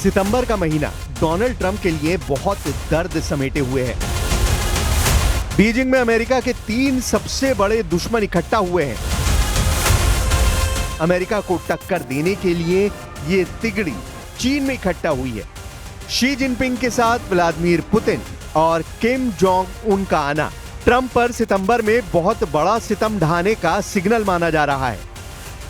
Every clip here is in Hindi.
सितंबर का महीना डोनाल्ड ट्रंप के लिए बहुत दर्द समेटे हुए है। बीजिंग में अमेरिका के 3 सबसे बड़े दुश्मन इकट्ठा हुए हैं। अमेरिका को टक्कर देने के लिए ये तिगड़ी चीन में इकट्ठा हुई है। शी जिनपिंग के साथ व्लादिमीर पुतिन और किम जोंग उन का आना ट्रंप पर सितंबर में बहुत बड़ा सितम ढाने का सिग्नल माना जा रहा है।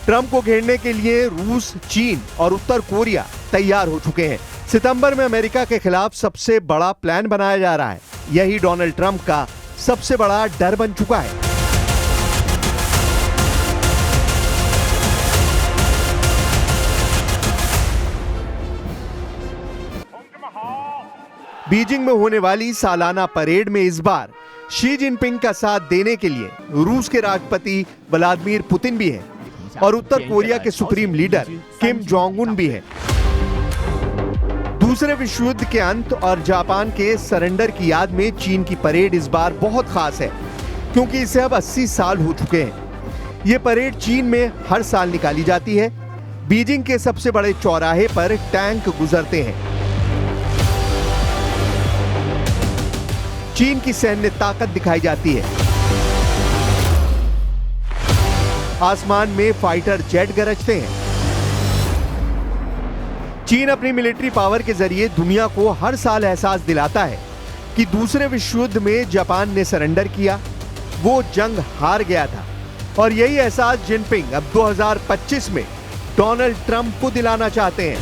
ट्रंप को घेरने के लिए रूस, चीन और उत्तर कोरिया तैयार हो चुके हैं। सितंबर में अमेरिका के खिलाफ सबसे बड़ा प्लान बनाया जा रहा है। यही डोनाल्ड ट्रंप का सबसे बड़ा डर बन चुका है। बीजिंग में होने वाली सालाना परेड में इस बार शी जिनपिंग का साथ देने के लिए रूस के राष्ट्रपति व्लादिमीर पुतिन भी हैं और उत्तर कोरिया के supreme leader Kim Jong Un भी हैं। दूसरे विश्व युद्ध के अंत और जापान के सरेंडर की याद में चीन की परेड इस बार बहुत खास है, क्योंकि इसे अब 80 साल हो चुके हैं। ये परेड चीन में हर साल निकाली जाती है। बीजिंग के सबसे बड़े चौराहे पर टैंक गुजरते हैं। चीन की सैन्य ताकत दिखाई जाती है। आसमान में फाइटर जेट गरजते हैं। चीन अपनी मिलिट्री पावर के जरिए दुनिया को हर साल एहसास दिलाता है कि दूसरे विश्व युद्ध में जापान ने सरेंडर किया, वो जंग हार गया था। और यही एहसास जिनपिंग अब 2025 में डोनाल्ड ट्रंप को दिलाना चाहते हैं।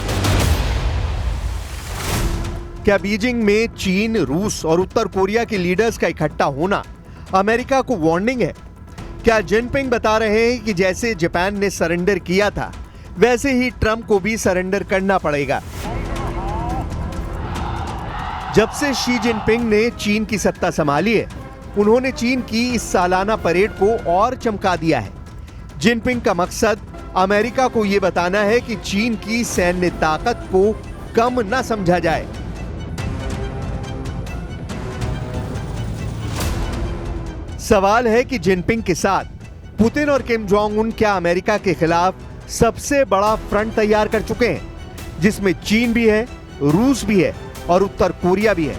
क्या बीजिंग में चीन, रूस और उत्तर कोरिया के लीडर्स का इकट्ठा होना अमेरिका को वार्निंग है? क्या जिनपिंग बता रहे हैं कि जैसे जापान ने सरेंडर किया था, वैसे ही ट्रंप को भी सरेंडर करना पड़ेगा? जब से शी जिनपिंग ने चीन की सत्ता संभाली है, उन्होंने चीन की इस सालाना परेड को और चमका दिया है। जिनपिंग का मकसद अमेरिका को यह बताना है कि चीन की सैन्य ताकत को कम न समझा जाए। सवाल है कि जिनपिंग के साथ पुतिन और किम जोंग उन क्या अमेरिका के खिलाफ सबसे बड़ा फ्रंट तैयार कर चुके हैं, जिसमें चीन भी है, रूस भी है और उत्तर कोरिया भी है।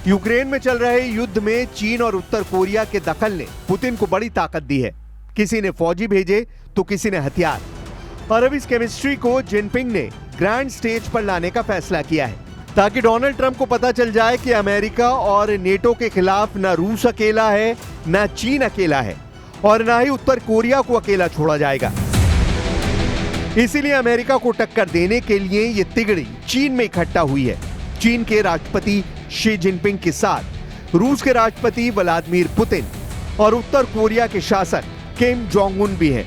यूक्रेन में चल रहे युद्ध में चीन और उत्तर कोरिया के दखल ने पुतिन को बड़ी ताकत दी है। किसी ने फौजी भेजे तो किसी ने हथियार। और अब इस केमिस्ट्री को जिनपिंग ने ग्रैंड स्टेज पर लाने का फैसला किया है, ताकि डोनाल्ड ट्रंप को पता चल जाए कि अमेरिका और नेटो के खिलाफ न रूस अकेला है, न चीन अकेला है और न ही उत्तर कोरिया को अकेला छोड़ा जाएगा। इसीलिए अमेरिका को टक्कर देने के लिए ये तिगड़ी चीन में इकट्ठा हुई है। चीन के राष्ट्रपति शी जिनपिंग के साथ रूस के राष्ट्रपति व्लादिमीर पुतिन और उत्तर कोरिया के शासक किम जोंग उन भी हैं।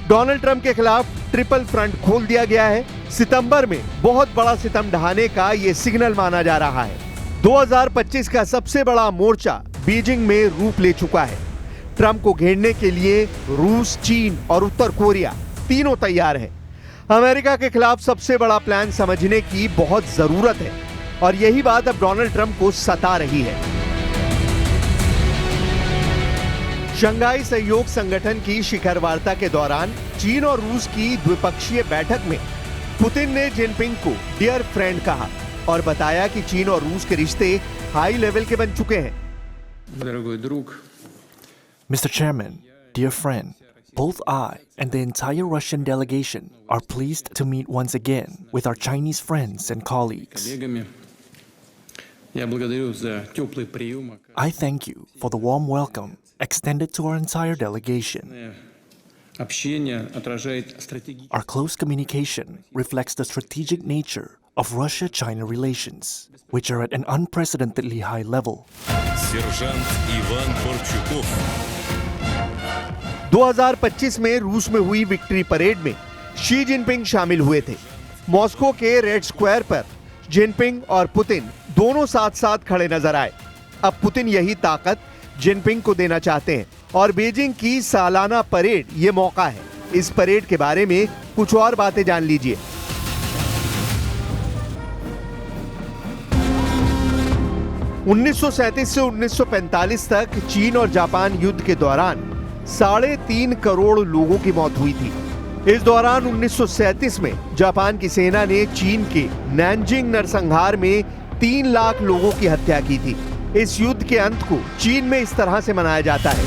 डोनाल्ड ट्रंप के खिलाफ ट्रिपल फ्रंट खोल दिया गया है। सितंबर में बहुत बड़ा सितम ढहाने का ये सिग्नल माना जा रहा है। 2025 का सबसे बड़ा मोर्चा बीजिंग में रूप ले चुका है। ट्रंप को घेरने के लिए रूस, चीन और उत्तर कोरिया तीनों तैयार हैं। अमेरिका के खिलाफ सबसे बड़ा प्लान समझने की बहुत जरूरत है और यही बात अब डोनाल्ड ट्रंप को सता रही है। शंघाई सहयोग संगठन की शिखर वार्ता के दौरान चीन और रूस की द्विपक्षीय बैठक में पुतिन ने जिनपिंग को डियर फ्रेंड कहा और बताया कि चीन और रूस के रिश्ते हाई लेवल के बन चुके हैं। Mr. Chairman, dear friend, both I and the entire Russian delegation are pleased to meet once again with our Chinese friends and colleagues. I thank you for the warm welcome extended to our entire delegation. Our close communication reflects the strategic nature of Russia-China relations, which are at an unprecedentedly high level. Сержант Иван Борчуков. 2025 में रूस में हुई विक्ट्री परेड में शी जिनपिंग शामिल हुए थे। मॉस्को के रेड स्क्वायर पर जिनपिंग और पुतिन दोनों साथ साथ खड़े नजर आए। अब पुतिन यही ताकत जिनपिंग को देना चाहते हैं और बीजिंग की सालाना परेड ये मौका है। इस परेड के बारे में कुछ और बातें जान लीजिए। 1937 से 1945 तक चीन और जापान युद्ध के दौरान 3.5 करोड़ लोगों की मौत हुई थी। इस दौरान 1937 में जापान की सेना ने चीन के नैनजिंग नरसंहार में 3 लाख लोगों की हत्या की थी। इस युद्ध के अंत को चीन में इस तरह से मनाया जाता है।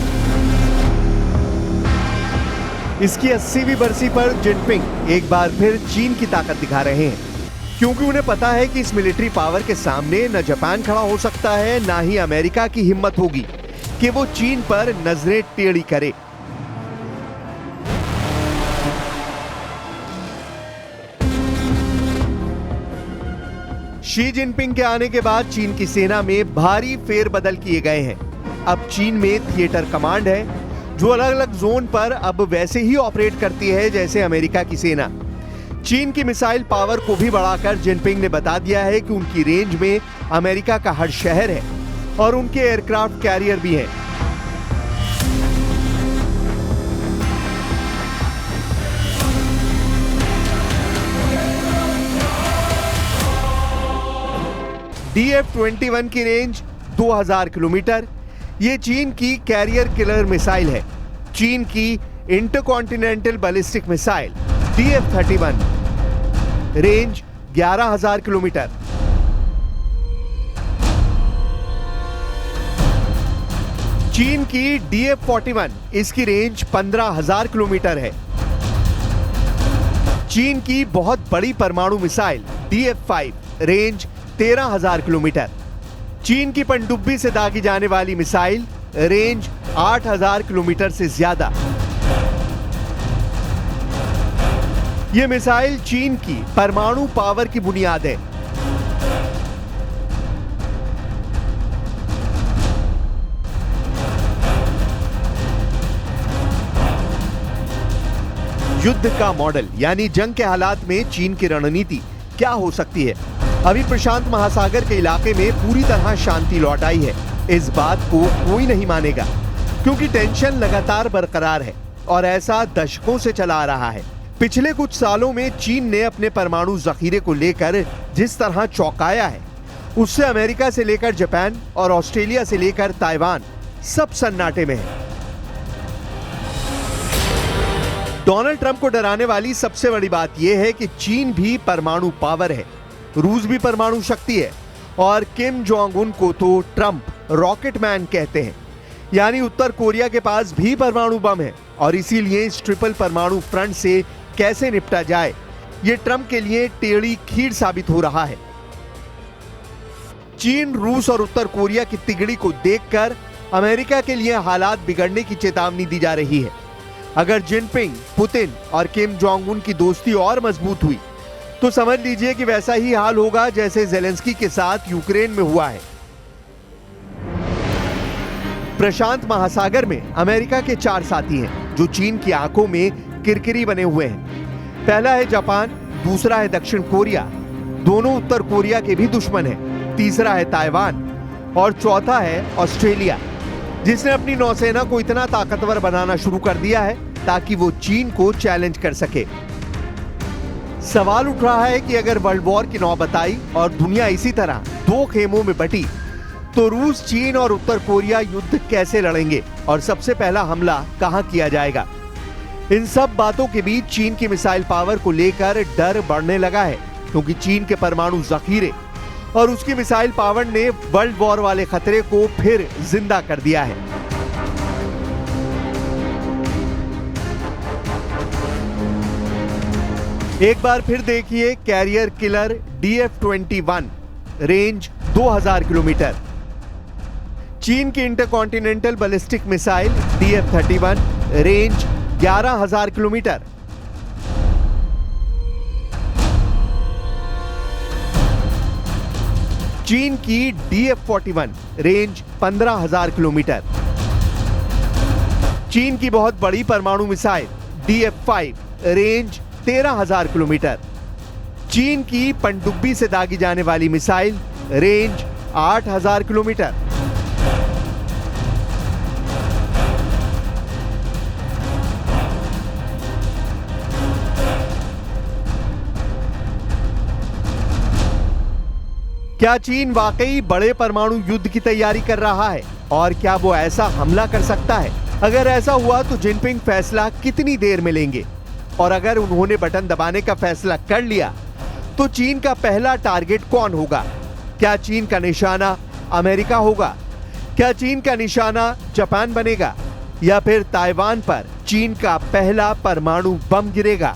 इसकी 80वीं बरसी पर जिनपिंग एक बार फिर चीन की ताकत दिखा रहे हैं, क्योंकि उन्हें पता है कि इस मिलिट्री पावर के सामने न जापान खड़ा हो सकता है, ना ही अमेरिका की हिम्मत होगी कि वो चीन पर नजरें टेढ़ी करे। शी जिनपिंग के आने के बाद चीन की सेना में भारी फेरबदल किए गए हैं। अब चीन में थिएटर कमांड है, जो अलग अलग जोन पर अब वैसे ही ऑपरेट करती है जैसे अमेरिका की सेना। चीन की मिसाइल पावर को भी बढ़ाकर जिनपिंग ने बता दिया है कि उनकी रेंज में अमेरिका का हर शहर है और उनके एयरक्राफ्ट कैरियर भी हैं। DF-21 की रेंज 2000 किलोमीटर। ये चीन की कैरियर किलर मिसाइल है। चीन की intercontinental ballistic missile DF-31 range 11000 kilometre. चीन की DF-41 इसकी रेंज 15000 किलोमीटर है। चीन की बहुत बड़ी परमाणु मिसाइल DF-5 रेंज 13000 किलोमीटर। चीन की पनडुब्बी से दागी जाने वाली मिसाइल रेंज 8000 किलोमीटर से ज्यादा। यह मिसाइल चीन की परमाणु पावर की बुनियाद है। युद्ध का मॉडल यानी जंग के हालात में चीन की रणनीति क्या हो सकती है? अभी प्रशांत महासागर के इलाके में पूरी तरह शांति लौट आई है। इस बात को कोई नहीं मानेगा, क्योंकि टेंशन लगातार बरकरार है और ऐसा दशकों से चला आ रहा है। पिछले कुछ सालों में चीन ने अपने परमाणु जखीरे को लेकर जिस तरह चौंकाया है, उससे अमेरिका से लेकर जापान और ऑस्ट्रेलिया से लेकर ताइवान सब सन्नाटे में है। डोनाल्ड ट्रंप को डराने वाली सबसे बड़ी बात यह है कि चीन भी परमाणु पावर है, रूस भी परमाणु शक्ति है और किम जोंग उन को तो ट्रंप रॉकेट मैन कहते हैं। यानी उत्तर कोरिया के पास भी परमाणु बम है और इसीलिए इस ट्रिपल परमाणु फ्रंट से कैसे निपटा जाए, यह ट्रंप के लिए टेढ़ी खीर साबित हो रहा है। चीन, रूस और उत्तर कोरिया की तिगड़ी को देखकर अमेरिका के लिए हालात बिगड़ने की चेतावनी दी जा रही है। अगर जिनपिंग, पुतिन और किम जोंग उन की दोस्ती और मजबूत हुई तो समझ लीजिए कि वैसा ही हाल होगा जैसे ज़ेलेंस्की के साथ यूक्रेन में हुआ है। प्रशांत महासागर में अमेरिका के 4 साथी हैं जो चीन की आंखों में किरकिरी बने हुए हैं। पहला है जापान, दूसरा है दक्षिण कोरिया, दोनों उत्तर कोरिया के भी दुश्मन हैं। तीसरा है ताइवान और चौथा है ऑस्ट्रेलिया, जिसने अपनी नौसेना को इतना ताकतवर बनाना शुरू कर दिया है ताकि वो चीन को चैलेंज कर सके। सवाल उठ रहा है कि अगर वर्ल्ड वॉर की नौबत आई और दुनिया इसी तरह 2 खेमों में बटी तो रूस, चीन और उत्तर कोरिया युद्ध कैसे लड़ेंगे और सबसे पहला हमला कहां किया जाएगा? इन सब बातों के बीच चीन की मिसाइल पावर को लेकर डर बढ़ने लगा है, क्योंकि चीन के परमाणु जखीरे और उसकी मिसाइल पावर ने वर्ल्ड वॉर वाले खतरे को फिर जिंदा कर दिया है। एक बार फिर देखिए career killer DF-21 range 2000 kilometre. चीन की intercontinental ballistic missile DF-31 range 11000 kilometre. चीन की DF-41 रेंज 15000 किलोमीटर। चीन की बहुत बड़ी परमाणु मिसाइल DF-5 रेंज 13000 किलोमीटर। चीन की पनडुब्बी से दागी जाने वाली मिसाइल रेंज 8000 किलोमीटर। क्या चीन वाकई बड़े परमाणु युद्ध की तैयारी कर रहा है और क्या वो ऐसा हमला कर सकता है? अगर ऐसा हुआ तो जिनपिंग फैसला कितनी देर में लेंगे? और अगर उन्होंने बटन दबाने का फैसला कर लिया तो चीन का पहला टारगेट कौन होगा? क्या चीन का निशाना अमेरिका होगा? क्या चीन का निशाना जापान बनेगा? या फिर ताइवान पर चीन का पहला परमाणु बम गिरेगा?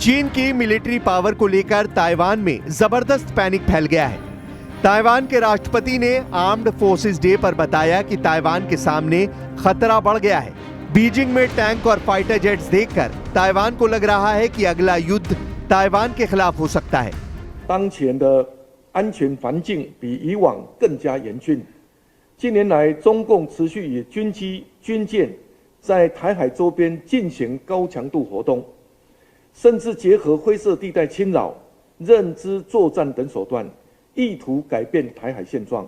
चीन की मिलिट्री पावर को लेकर ताइवान में जबरदस्त पैनिक फैल गया है। ताइवान के राष्ट्रपति ने आर्म्ड फोर्सेस डे पर बताया कि ताइवान के सामने खतरा बढ़ गया है। बीजिंग में टैंक और फाइटर जेट्स देखकर ताइवान को लग रहा है कि अगला युद्ध ताइवान के खिलाफ हो सकता है। 当前的安全环境比以往更加严峻。近年来，中共持续以军机、军舰在台海周边进行高强度活动，甚至结合灰色地带侵扰、认知作战等手段，意图改变台海现状，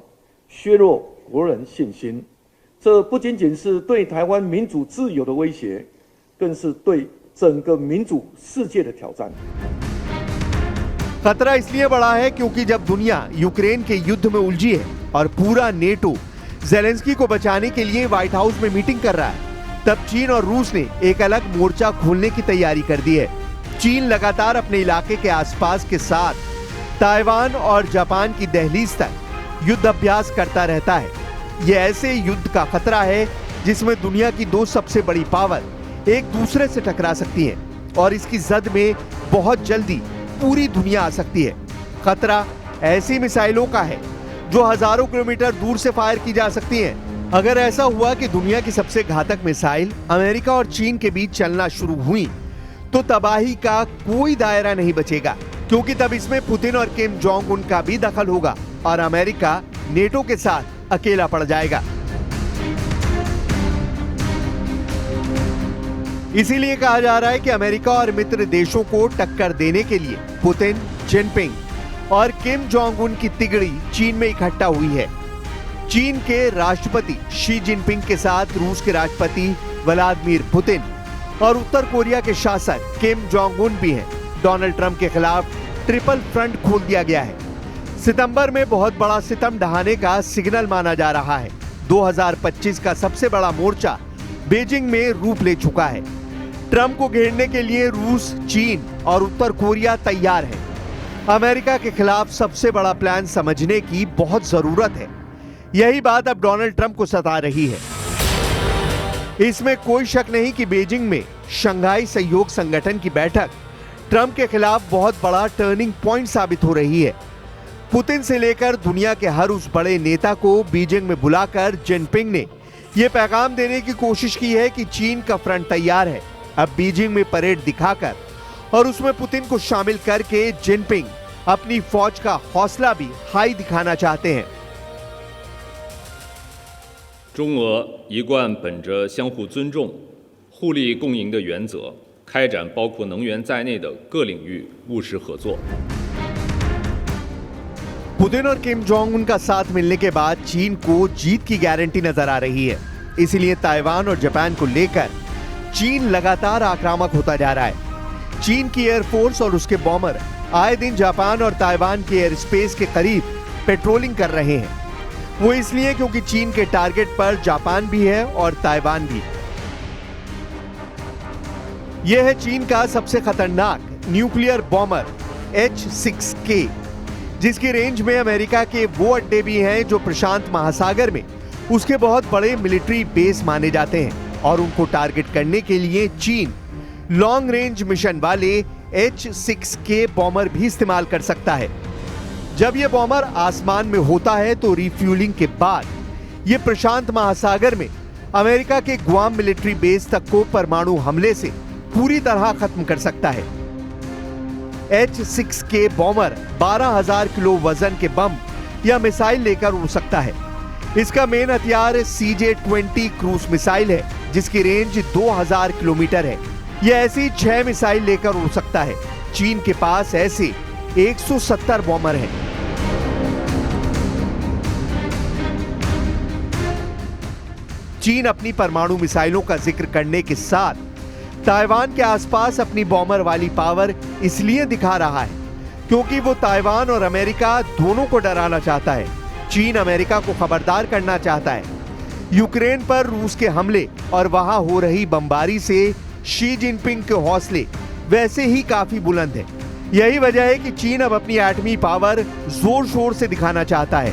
削弱国人信心。这不仅仅是对台湾民主自由的威胁，更是对整个民主世界的挑战。 खतरा इसलिए बढ़ा है क्योंकि जब दुनिया यूक्रेन के युद्ध में उलझी है और पूरा नेटो ज़ेलेंस्की को बचाने के लिए व्हाइट हाउस में मीटिंग कर रहा है, तब चीन और रूस ने एक अलग मोर्चा खोलने की तैयारी कर दी है। चीन लगातार अपने इलाके के आसपास के साथ ताइवान और जापान की दहलीज तक युद्ध अभ्यास करता रहता है। यह ऐसे युद्ध का खतरा है जिसमें दुनिया की दो सबसे बड़ी पावर एक दूसरे से टकरा सकती है और इसकी जद में बहुत जल्दी पूरी दुनिया आ सकती है। खतरा ऐसी मिसाइलों का है जो हजारों किलोमीटर दूर से फायर की जा सकती हैं। अगर ऐसा हुआ कि दुनिया की सबसे घातक मिसाइल अमेरिका और चीन के बीच चलना शुरू हुई तो तबाही का कोई दायरा नहीं बचेगा, क्योंकि तब इसमें पुतिन और किम जोंग उन का भी दखल होगा और अमेरिका नेटो के साथ अकेला पड़ जाएगा। इसीलिए कहा जा रहा है कि अमेरिका और मित्र देशों को टक्कर देने के लिए पुतिन, जिनपिंग और किम जोंग उन की तिगड़ी चीन में इकट्ठा हुई है। चीन के राष्ट्रपति शी जिनपिंग के साथ रूस के राष्ट्रपति व्लादिमीर पुतिन और उत्तर कोरिया के शासक किम जोंग उन भी हैं। डोनाल्ड ट्रंप के खिलाफ ट्रिपल फ्रंट खोल दिया गया है। सितंबर में बहुत बड़ा सितम ढहाने का सिग्नल माना जा रहा है। 2025 का सबसे बड़ा मोर्चा बीजिंग में रूप ले चुका है। ट्रंप को घेरने के लिए रूस, चीन और उत्तर कोरिया तैयार है। अमेरिका के खिलाफ सबसे बड़ा प्लान समझने की बहुत जरूरत है। यही बात अब डोनाल्ड ट्रंप को सता रही है। इसमें कोई शक नहीं कि बीजिंग में शंघाई सहयोग संगठन की बैठक ट्रंप के खिलाफ बहुत बड़ा टर्निंग पॉइंट साबित हो रही है। पुतिन से लेकर दुनिया के हर उस बड़े नेता को बीजिंग में बुलाकर जिनपिंग ने यह पैगाम देने की कोशिश की है कि चीन का फ्रंट तैयार है। अब बीजिंग में परेड दिखाकर और उसमें पुतिन को शामिल करके जिनपिंग अपनी फौज का हौसला भी हाई दिखाना चाहते हैं। 中俄一贯本着相互尊重、互利共赢的原则，开展包括能源在内的各领域务实合作。 पुतिन और किम जोंग उन का साथ मिलने के बाद चीन को जीत की गारंटी नजर आ रही है। इसलिए ताइवान और जापान को लेकर चीन लगातार आक्रामक होता जा रहा है। चीन की एयरफोर्स और उसके बॉमर आए दिन जापान और ताइवान के एयर स्पेस के करीब पेट्रोलिंग कर रहे हैं। वो इसलिए क्योंकि चीन के टारगेट पर जापान भी है और ताइवान भी। यह है चीन का सबसे खतरनाक न्यूक्लियर बॉमर H-6K, जिसकी रेंज में अमेरिका के वो अड्डे भी हैं जो प्रशांत महासागर में उसके बहुत बड़े मिलिट्री बेस माने जाते हैं और उनको टारगेट करने के लिए चीन लॉन्ग रेंज मिशन वाले H-6K बॉमर भी इस्तेमाल कर सकता है। जब यह बॉमर आसमान में होता है तो रिफ्यूलिंग के बाद यह प्रशांत महासागर में अमेरिका के गुआम मिलिट्री बेस तक को परमाणु हमले से पूरी तरह खत्म कर सकता है। H-6K बॉमर 12,000 किलो वजन के बम या मिसाइल लेकर उड़ सकता है। इसका मेन हथियार CJ-20 क्रूज मिसाइल है, जिसकी रेंज 2000 किलोमीटर है। यह ऐसी 6 मिसाइल लेकर उड़ सकता है। चीन के पास ऐसे 170 बॉमर हैं। चीन अपनी परमाणु मिसाइलों का जिक्र करने के साथ ताइवान के आसपास अपनी बॉमर वाली पावर इसलिए दिखा रहा है क्योंकि वो ताइवान और अमेरिका दोनों को डराना चाहता है। चीन अमेरिका को खबरदार करना चाहता है। यूक्रेन पर रूस के हमले और वहां हो रही बमबारी से शी जिनपिंग के हौसले वैसे ही काफी बुलंद हैं। यही वजह है कि चीन अब अपनी एटमी पावर जोर शोर से दिखाना चाहता है।